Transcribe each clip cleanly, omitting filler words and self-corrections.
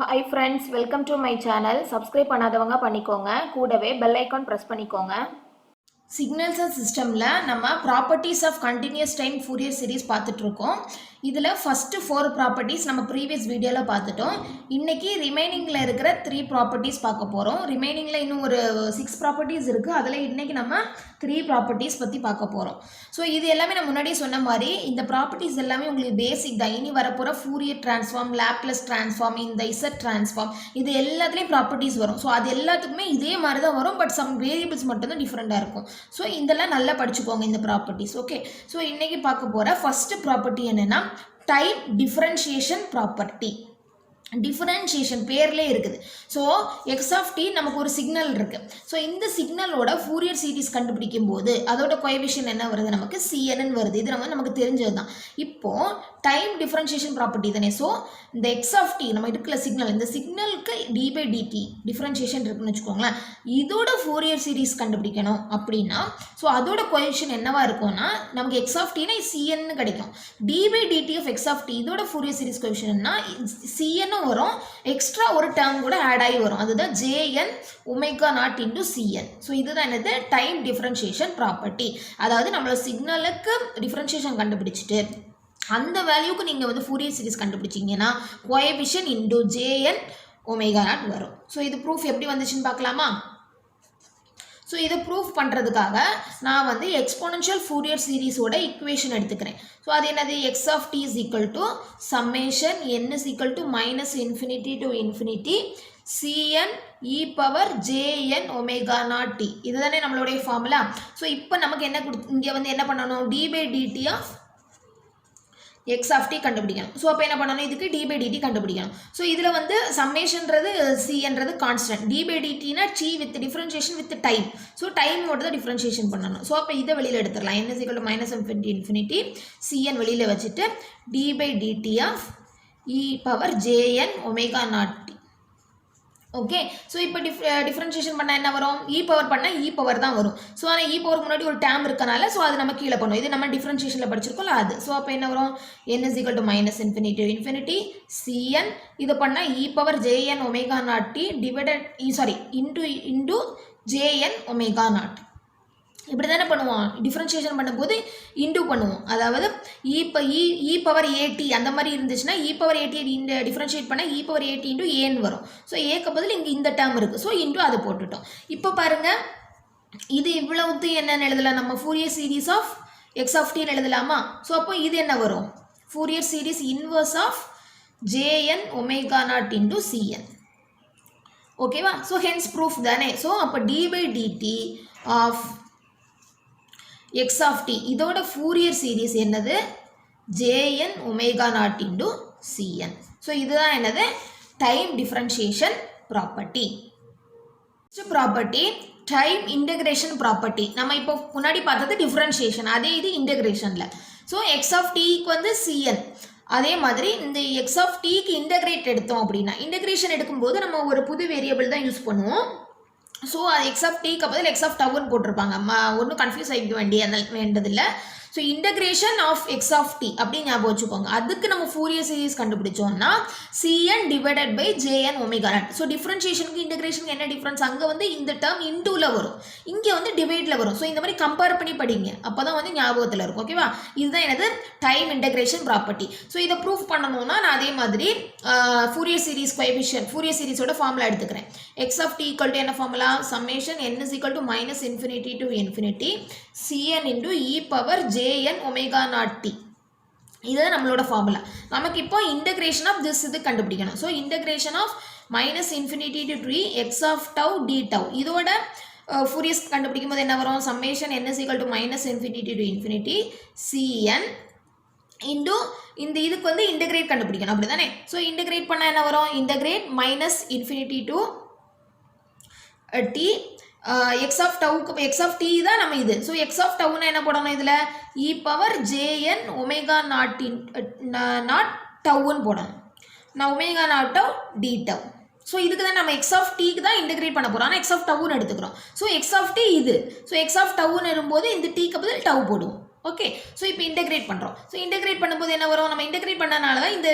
Hi friends, welcome to my channel. Subscribe பண்ணாதவங்க பண்ணிக்கோங்க. கூடவே bell icon press பண்ணிக்கோங்க. Signals and systemல நம்ம properties of continuous time Fourier series பார்த்துட்டு இருக்கோம். இதுல first 4 properties நம்ம previous videoல பார்த்துட்டோம். இன்னைக்கு ரிமைனிங்ல இருக்கிற 3 properties பார்க்க போறோம். ரிமைனிங்ல இன்னும் ஒரு 6 properties இருக்கு. அதுல இன்னைக்கு நம்ம 3 properties பத்தி பார்க்க போறோம். ஸோ இது எல்லாமே நான் முன்னாடியே சொன்ன மாதிரி இந்த ப்ராப்பர்ட்டிஸ் எல்லாமே உங்களுக்கு பேசிக் தான். இனி வரப்போகிற ஃபூரியர் டிரான்ஸ்ஃபார்ம், லாப்லஸ் டிரான்ஸ்ஃபார்ம், இந்த இசட் டிரான்ஸ்ஃபார்ம், இது எல்லாத்துலேயும் ப்ராப்பர்ட்டிஸ் வரும். ஸோ அது எல்லாத்துக்குமே இதே மாதிரி தான் வரும். பட் சம் வேரியபிள்ஸ் மட்டும்தான் டிஃப்ரெண்ட்டாக இருக்கும். ஸோ இதெல்லாம் நல்லா படிச்சுக்கோங்க இந்த ப்ராப்பர்ட்டிஸ். ஓகே, ஸோ இன்றைக்கி பார்க்க போகிற ஃபஸ்ட்டு ப்ராப்பர்ட்டி என்னென்னா டைப் டிஃப்ரென்ஷியேஷன் ப்ராப்பர்ட்டி. டிஃபரன்ஷியேஷன் பேர்லே இருக்குது. ஸோ எக்ஸ் ஆஃப் டி நமக்கு ஒரு சிக்னல் இருக்குது. ஸோ இந்த சிக்னலோட ஃபூரியர் சீரிஸ் கண்டுபிடிக்கும் போது அதோட கோஎஃபிஷியன்ட் என்ன வருது, நமக்கு சிஎன் வருது. இது நமக்கு தெரிஞ்சது தான். இப்போது டைம் டிஃபரன்ஷியேஷன் ப்ராப்பர்ட்டி தானே. ஸோ இந்த எக்ஸ் ஆஃப் டி நம்ம இருக்குல்ல சிக்னல், இந்த சிக்னலுக்கு டி பை டிடி டிஃபரன்ஷியேஷன் இருக்குன்னு வச்சுக்கோங்களேன். இதோட ஃபூரியர் சீரிஸ் கண்டுபிடிக்கணும் அப்படின்னா ஸோ அதோட கோஎஃபிஷியன்ட் என்னவா இருக்கும்னா நமக்கு எக்ஸ் ஆஃப் டினா சிஎன்னு கிடைக்கும். D by DD of x of t இதோட ஃபூரியர் சீரிஸ் கோஎஃபிஷியன்ட்னா சிஎன் வரும், எக்ஸ்ட்ரா ஒரு டேர்ம் கூட ஆட் ஆகி வரும். அதுதான் JN omega naught into CN. So இதுதான் என்னது டைம் டிஃபரன்ஷியேஷன் ப்ராப்பர்ட்டி. அதாவது நம்மளோட சிக்னலுக்கு டிஃபரன்ஷியேஷன் கண்டுபிடிச்சிட்டு அந்த வேல்யூக்கு நீங்கள் வந்து ஃபூரியர் சீரிஸ் கண்டுபிடிச்சிங்கன்னா coefficient into j n omega naught வரும். ஸோ இது ப்ரூஃப் எப்படி வந்துச்சுன்னு பார்க்கலாமா? ஸோ இதை ப்ரூஃப் பண்ணுறதுக்காக நான் வந்து எக்ஸ்போனன்ஷியல் ஃபூரியர் சீரிஸோட இக்குவேஷன் எடுத்துக்கிறேன். ஸோ அது என்னது, x of t is equal to summation n is equal to minus infinity to infinity c n e power j n omega naught t. இதுதானே நம்மளுடைய ஃபார்முலா. ஸோ இப்போ நமக்கு என்ன இங்கே வந்து என்ன பண்ணணும், d by DD of x of t கண்டுபிடிக்கணும். ஸோ அப்போ என்ன பண்ணணும், இதுக்கு டி பை டிடி கண்டுபிடிக்கணும். ஸோ இதில் வந்து சம்மேஷன்றது சின்றது கான்ஸ்டன்ட், டி பை டிடினா d with differentiation with time. So டைமோட தான் டிஃபரன்ஷியேஷன் பண்ணணும். ஸோ அப்போ இதை வெளியில் எடுத்துடலாம். N is equal to minus infinity c n வெளியில் வச்சுட்டு d by DD of e power j n omega naught t. Okay, so இப்போ டிஃப்ரென்ஷியேஷன் பண்ணால் என்ன வரும், இ பவர் பண்ணால் இ பவர் தான் வரும். ஸோ ஆனால் இ பவர் முன்னாடி ஒரு டேம் இருக்கனால ஸோ அது நம்ம கீழே பண்ணுவோம். இது நம்ம டிஃப்ரென்ஷியேஷனில் படிச்சிருக்கோம்ல அது. ஸோ அப்போ என்ன வரும், n is equal to minus infinity c n இது பண்ணால் e power j n omega naught t divided into j n omega naught. இப்படி தானே பண்ணுவோம், டிஃப்ரென்ஷியேஷன் பண்ணும்போது இன்டூ பண்ணுவோம். அதாவது இ பவர் ஏடி அந்த மாதிரி இருந்துச்சுன்னா இ பவர் ஏடி இந்த டிஃப்ரென்ஷியேட் பண்ணால் இ பவர் ஏடி இன்டூ ஏன்னு வரும். ஸோ ஏக்கு பதில் இங்கே இந்த டேர்ம் இருக்குது. ஸோ இன்டூ அதை போட்டுட்டோம். இப்போ பாருங்கள், இது இவ்வளவுத்து என்னென்னு எழுதலாம், நம்ம Fourier series of x of டின்னு எழுதலாமா? ஸோ அப்போ இது என்ன வரும், Fourier series inverse of j n omega naught into c n. ஓகேவா? ஸோ ஹென்ஸ் ப்ரூஃப் தானே. ஸோ அப்போ d by DD of x of t இதோட ஃபூரியர் சீரீஸ் என்னது, j n omega naught into CN. So இதுதான் என்னது time differentiation property. Property time integration property. நம்ம இப்போ முன்னாடி பார்த்தது டிஃப்ரென்ஷியேஷன், அதே இது இன்டகிரேஷனில். ஸோ எக்ஸ் ஆஃப் டிக்கு வந்து சிஎன், அதே மாதிரி இந்த எக்ஸ் ஆஃப் டிக்கு இன்டகிரேட் எடுத்தோம் அப்படின்னா இன்டகிரேஷன் எடுக்கும்போது நம்ம ஒரு புது வேரியபிள் தான் யூஸ் பண்ணுவோம். ஸோ அது எக்ஸ் ஆஃப் டிக்கு பதில் எக்ஸ் ஆஃப் டவுன்னு போட்டிருப்பாங்க. ஒன்றும் கன்ஃபியூஸ் ஆகிக்க வேண்டதில்லை. So integration of x of t அப்படின்னு ஞாபகம் வச்சுக்கோங்க. அதுக்கு நம்ம ஃபூரியர் சீரிஸ் கண்டுபிடிச்சோம்னா c n divided by j n omega naught. So டிஃப்ரென்ஷியேஷனுக்கு இன்டகிரேஷனுக்கு என்ன டிஃப்ரென்ஸ், அங்கே வந்து இந்த டேர்ம் இன்டூவில் வரும், இங்கே வந்து டிவைடில் வரும். ஸோ இந்த மாதிரி கம்பேர் பண்ணி படிங்க, அப்போ தான் வந்து ஞாபகத்தில் இருக்கும். ஓகேவா? இதுதான் எனது டைம் இன்டகிரேஷன் ப்ராப்பர்ட்டி. ஸோ இதை ப்ரூஃப் பண்ணணும்னா நான் அதே மாதிரி ஃபூரியர் சீரிஸ் கோஎஃபிஷியன்ட் ஃபூரியர் சீரிஸோட ஃபார்முலா எடுத்துக்கிறேன். X of t equal to என்ன formula, summation n is equal to minus infinity to infinity CN into e power j n omega naught t. இதுதான் நம்மளோட ஃபார்முலா. நமக்கு இப்போ இன்டகிரேஷன் ஆஃப் திஸ் இது கண்டுபிடிக்கணும். So integration of minus infinity to t x of tau d tau இதோட Fourier's கண்டுபிடிக்கும் போது என்ன வரும், summation n is equal to minus infinity to infinity CN into இந்த இதுக்கு வந்து இன்டகிரேட் கண்டுபிடிக்கணும், அப்படி தானே. ஸோ இன்டகிரேட் பண்ணால் என்ன வரும், integrate minus infinity to t x of டவுக்கு எக்ஸ் ஆஃப் டி தான் நம்ம இது. ஸோ எக்ஸ் ஆஃப் டவுன்னா என்ன போடணும், இதில் e power j n omega naught naught டவுன்னு போடணும். நான் omega naught tau d tau. So இதுக்கு தான் நம்ம எக்ஸ் ஆஃப் டிக்கு தான் இன்டகிரேட் பண்ண போகிறோம். ஆனால் எக்ஸ் ஆஃப் டவுன்னு எடுத்துக்கிறோம். ஸோ எக்ஸ் ஆஃப் டி இது. ஸோ எக்ஸ் ஆஃப் டவுன்னு வரும்போது இந்த டீக்கு பதில் டவ் போடுவோம். ஓகே. ஸோ இப்போ இன்டெகிரேட் பண்ணுறோம். ஸோ இன்டெகிரேட் பண்ணும்போது என்ன வரும், நம்ம இன்டெகிரேட் பண்ணனால தான் இந்த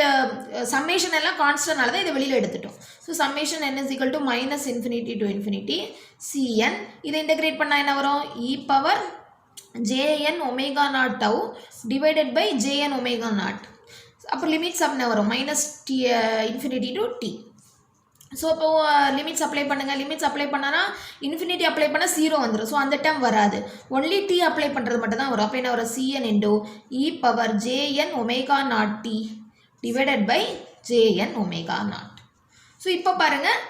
சம்மேஷன் எல்லாம் கான்ஸ்டன்ட்னால தான் இதை வெளியில் எடுத்துட்டோம். So summation n is equal to minus infinity to infinity cn. இதை இன்டெகிரேட் பண்ணால் என்ன வரும், e power jn omega naught tau divided by jn omega naught. அப்போ லிமிட்ஸ் என்ன வரும், minus t infinity to t. So இப்போ லிமிட்ஸ் அப்ளை பண்ணுங்கள். Limits apply பண்ணனா இன்ஃபினிட்டி அப்ளை பண்ணால் 0 வந்துடும். ஸோ அந்த டைம் வராது, ஒன்லி டி அப்ளை பண்ணுறது மட்டும் தான் வரும். அப்போ என்ன வரும், cn into e power jn omega naught t divided by jn omega naught. So இப்போ பாருங்கள்,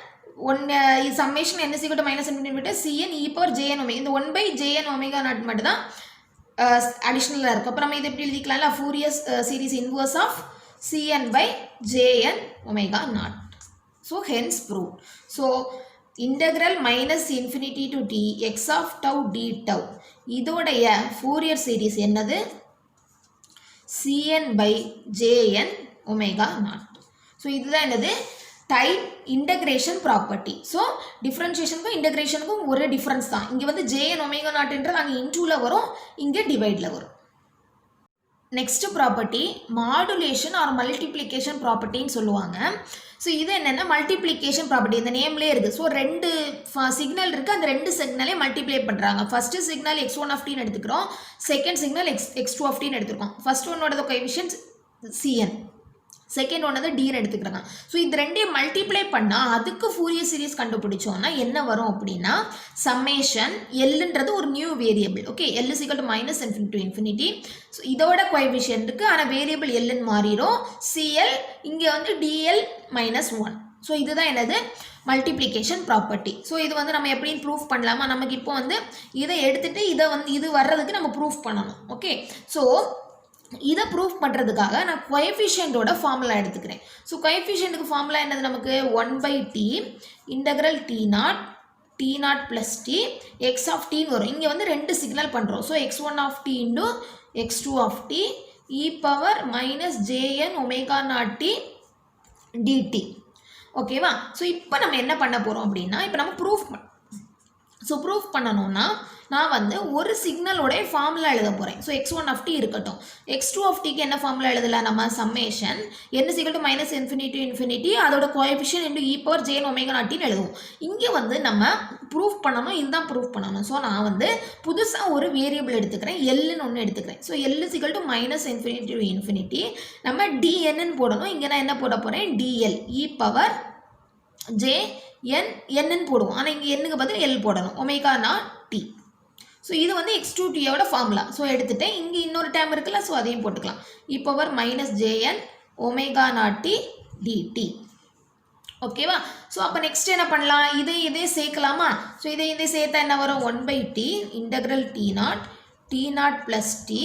சம்மேஷன் n is equal to minus infinity cn e power jn omega, இந்த 1 by jn ஒமேகா நாட் மட்டும் தான் அடிஷ்னலாக இருக்குது. அப்போ நம்ம இதை எப்படி எழுதிக்கலாம்ல, Fourier series inverse of cn by jn omega naught. So hence proved. So integral minus infinity to t x of tau d tau இதோடைய ஃபூரியர் சீரிஸ் என்னது, cn by jn omega naught. So இதுதான் என்னது, time integration property. So டிஃப்ரென்ஷியேஷனுக்கும் இன்டகிரேஷனுக்கும் ஒரே difference தான். இங்கே வந்து jn omega நாட்ன்றது அங்கே இன்டூவில் வரும், இங்கே டிவைடில் வரும். Next property modulation or multiplication ப்ராப்பர்ட்டின்னு சொல்லுவாங்க. ஸோ இது என்னென்னா மல்டிப்ளிகேஷன் ப்ராப்பர்ட்டி, இந்த நேம்லேயே இருக்குது. ஸோ ரெண்டு சிக்னல் இருக்குது, அந்த ரெண்டு சிக்னலே மல்டிப்ளை பண்ணுறாங்க. First signal x1 of t எடுத்துக்கிறோம், second signal x2 of t எடுத்துருக்கோம். ஃபர்ஸ்ட் ஒன்னோட கோஎஃபிஷியன்ட் cn, செகண்ட் ஒன்று வந்து டீன்னு எடுத்துக்கிறாங்க. ஸோ இது ரெண்டையும் மல்டிப்ளை பண்ணால் அதுக்கு ஃபூரியர் சீரிஸ் கண்டுபிடிச்சோன்னா என்ன வரும் அப்படின்னா, சம்மேஷன் எல்லுன்றது ஒரு new variable. Okay, L is equal to minus infinity to infinity. So இதோட கோஎஃபிஷியன்ட் இருக்குது, ஆனால் வேரியபிள் எல்லுன்னு மாறிடும். சிஎல் இங்கே வந்து டிஎல் மைனஸ் 1. ஸோ இதுதான் என்னது, மல்டிப்ளிகேஷன் ப்ராப்பர்ட்டி. ஸோ இது வந்து நம்ம எப்படின்னு ப்ரூஃப் பண்ணலாமா, நமக்கு இப்போ வந்து இதை எடுத்துகிட்டு இதை வந்து இது வர்றதுக்கு நம்ம ப்ரூஃப் பண்ணணும். ஓகே, ஸோ இதை ப்ரூஃப் பண்ணுறதுக்காக நான் கோஎஃபிஷியன்ட்டோட ஃபார்முலா எடுத்துக்கிறேன். ஸோ கோஎஃபிஷியன்ட்டுக்கு ஃபார்முலா என்னது, நமக்கு 1/t integral t0 plus t x of டின்னு வரும். இங்கே வந்து ரெண்டு சிக்னல் பண்ணுறோம். So x1 of t into x2 of t e power minus jn omega naught t dt. ஓகேவா. ஸோ இப்போ நம்ம என்ன பண்ண போகிறோம் அப்படின்னா, இப்போ நம்ம ப்ரூஃப் பண்ணணும்னா நான் வந்து ஒரு சிக்னலோடைய ஃபார்முலா எழுத போகிறேன். ஸோ x1 of t இருக்கட்டும், x2 of tக்கு என்ன ஃபார்முலா எழுதலாம், நம்ம summation n is equal to minus infinity to infinity அதோட coefficient into e power jn omega naught டின்னு எழுதுவோம். இங்கே வந்து நம்ம ப்ரூஃப் பண்ணணும், இதுதான் ப்ரூஃப் பண்ணணும். ஸோ நான் வந்து புதுசாக ஒரு வேரியபிள் எடுத்துக்கிறேன், எல்லுன்னு ஒன்று எடுத்துக்கிறேன். So l is equal to minus infinity to infinity நம்ம dnன்னு போடணும். இங்கே நான் என்ன போட போகிறேன், dl e பவர் jn என்னன்னு போடுவோம், ஆனால் இங்கே என்னுக்கு பதில் எல் போடணும், ஒமேகா நாட் டி. ஸோ இது வந்து x2 tயோட ஃபார்முலா. ஸோ எடுத்துகிட்டேன், இங்கே இன்னொரு டைம் இருக்குல்ல, ஸோ அதையும் போட்டுக்கலாம். e power minus jn omega naught t dt. ஓகேவா. ஸோ அப்போ நெக்ஸ்ட் என்ன பண்ணலாம், இதே சேர்க்கலாமா. ஸோ இதை சேர்த்தா என்ன வரும், 1/t integral t0 plus t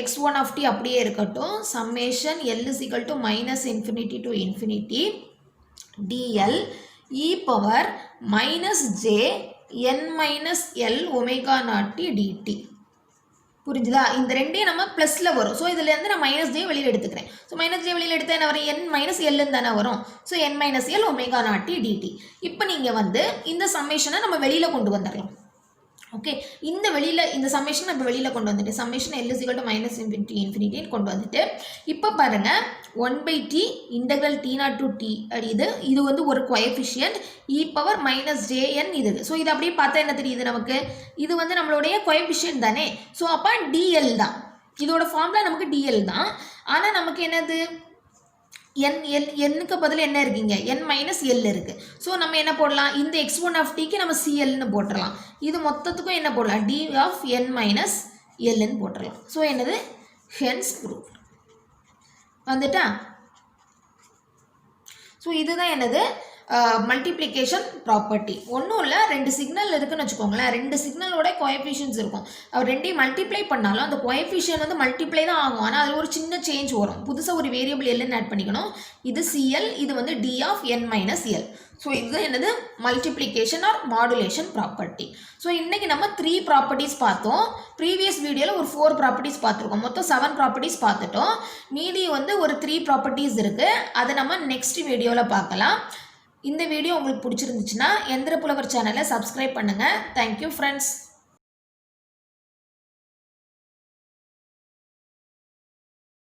x1 of t அப்படியே இருக்கட்டும், summation l is equal to minus infinity to infinity dl e power minus j n minus L omega naught t dt. புரிஞ்சுதா, இந்த ரெண்டையும் நம்ம ப்ளஸில் வரும். ஸோ இதுலேருந்து நான் மைனஸ் ஜே வெளியில் எடுத்துக்கிறேன். ஸோ மைனஸ் ஜே வெளியில் எடுத்தால் என்ன வரும், n மைனஸ் எல்லுன்னு தானே வரும். So n minus L omega naught t dt. இப்போ நீங்கள் வந்து இந்த சம்மேஷனை நம்ம வெளியில் கொண்டு வந்துடலாம். ஓகே, இந்த சம்மேஷன் நம்ம வெளியில் கொண்டு வந்துட்டு summation l is equal to minus infinity கொண்டு வந்துட்டு இப்போ பாருங்கள் 1/t integral t0 to t இது வந்து ஒரு coefficient e power minus jn இது. ஸோ இது அப்படியே பார்த்தா என்ன தெரியுது நமக்கு, இது வந்து நம்மளுடைய கோஎஃபிஷியன்ட் தானே. ஸோ அப்போ dl தான், இதோட ஃபார்முலா நமக்கு dl தான். ஆனால் நமக்கு என்னது, என்னுக்கு பதில் என்ன இருக்குங்க, n மைனஸ் எல் இருக்குது. ஸோ நம்ம என்ன போடலாம், இந்த x1 of tக்கு நம்ம clன்னு போட்டுடலாம். இது மொத்தத்துக்கும் என்ன போடலாம், d of n மைனஸ் எல்ன்னு போட்டுடலாம். ஸோ என்னது, ஹென்ஸ் ப்ரூவ்ட் வந்துட்டா. ஸோ இதுதான் என்னது, மல்டிப்ளிகேஷன் ப்ராப்பர்ட்டி. ஒன்றும் இல்லை, ரெண்டு சிக்னல் இருக்குன்னு வச்சுக்கோங்களேன், ரெண்டு சிக்னலோட கோஎஃபிஷியன்ஸ் இருக்கும். அவர் ரெண்டையும் மல்டிப்ளை பண்ணாலும் அந்த கோஎஃபிஷியன்ட் வந்து மல்டிப்ளை தான் ஆகும், ஆனால் அதில் ஒரு சின்ன சேஞ்ச் வரும். புதுசாக ஒரு வேரியபிள் எல்லுன்னு ஆட் பண்ணிக்கணும். இது சிஎல், இது வந்து t of n minus L. So இது என்னது, multiplication or modulation property. So இன்றைக்கி நம்ம 3 ப்ராப்பர்ட்டிஸ் பார்த்தோம். ப்ரீவியஸ் வீடியோவில் ஒரு 4 ப்ராப்பர்ட்டிஸ் பார்த்துருக்கோம். மொத்தம் 7 ப்ராப்பர்ட்டிஸ் பார்த்துட்டோம். மீதி வந்து ஒரு 3 ப்ராப்பர்ட்டிஸ் இருக்குது, அதை நம்ம நெக்ஸ்ட் வீடியோவில் பார்க்கலாம். இந்த வீடியோ உங்களுக்கு பிடிச்சிருந்துச்சுன்னா எந்திர புலவர் சேனலை சப்ஸ்கிரைப் பண்ணுங்கள். Thank you friends.